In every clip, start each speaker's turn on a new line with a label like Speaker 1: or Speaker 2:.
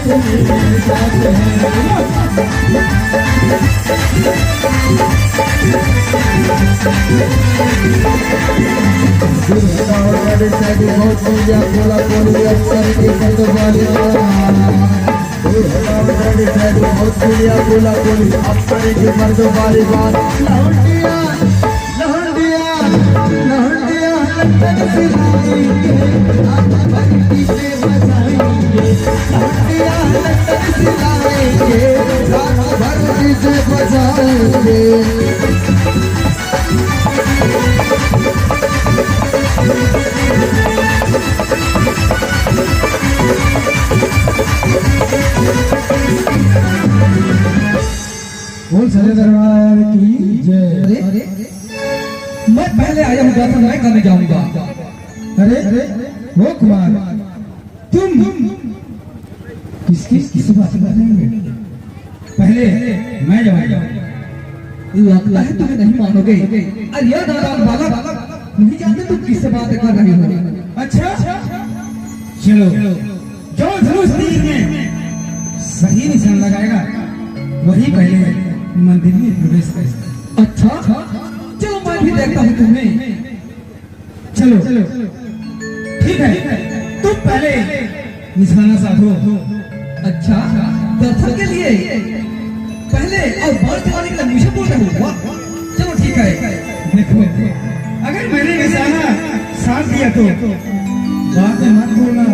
Speaker 1: मेरे साथ बहुत पूजा बोला बोली अक्सर के बंदवाली बहुत पूजा बोला बोली अक्सर के बंदवाली बात लहंडिया लहंडिया लहंडिया लंदन से लाएंगे आप भक्ति से बजाएंगे लहंडिया लंदन से लाएंगे आप भक्ति से बजाएंगे
Speaker 2: बोल सरे दरबार की जय।
Speaker 1: मैं पहले आया हूँ दर्शन मैं करने जाऊंगा।
Speaker 2: अरे वो कुमार तुम किस बात कर रहे हो? पहले मैं जाऊंगा।
Speaker 1: लगता है तुम्हें नहीं मानोगे। अरे यार दादा बालक नहीं जानते तुम किससे बात कर रहे हो।
Speaker 2: अच्छा चलो जो धनुष तीर में सही निशान लगाएगा वही पहले मंदिर में प्रवेश करेगा।
Speaker 1: अच्छा चलो मैं भी देखता हूँ तुम्हें।
Speaker 2: चलो ठीक है तुम पहले निशाना साधो।
Speaker 1: अच्छा दर्शन के लिए पहले और बाल चलाने के लिए मुझे बोल रहे हो। वाह चलो ठीक है।
Speaker 2: देखो अगर मैंने निशाना साध दिया तो बात में मत बोलना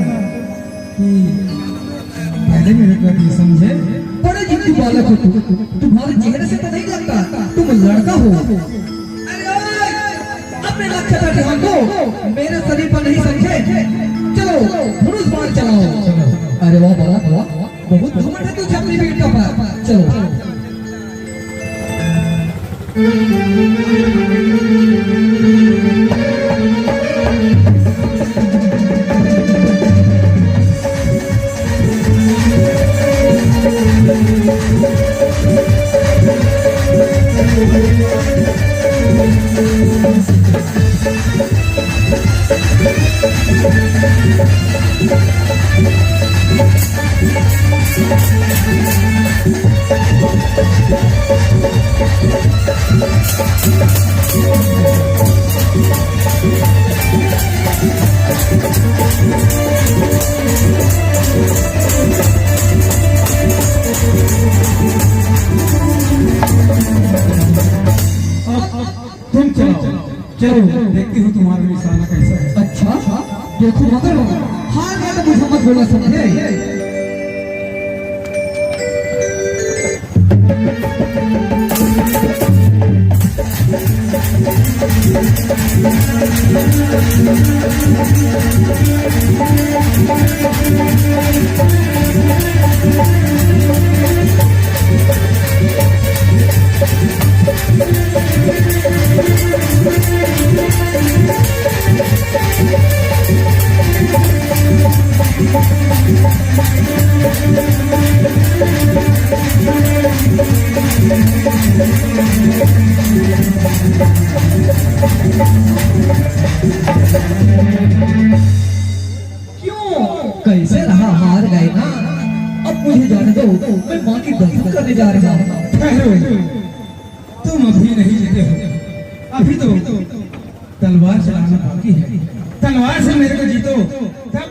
Speaker 2: कि पहले मेरे को ये समझे।
Speaker 1: बड़े जिद्दी बालक हो तुम। तुम्हारे चेहरे से तो नहीं लगता तुम लड़का हो। अरे अपने लक्ष्य पर ध्यान दो मेरे शरीर पर नहीं समझे। चलो धनुष बाण चलाओ। अरे वाह वाह वाह बहुत घमंड है तुझे अपनी बेटी का पर। चलो
Speaker 2: तुम चलो देखती हूँ तुम्हारा निशाना कैसा है।
Speaker 1: अच्छा देखो मगर हाँ मैं तो मुझे मत बोला समझे। कैसे रहा हार गए ना। अब मुझे जाने दो मैं माँ की दर्शन करने जा रहा हूँ।
Speaker 2: तुम अभी नहीं जीते हो। अभी तो तलवार चलाना बाकी है। तलवार से मेरे को जीतो तब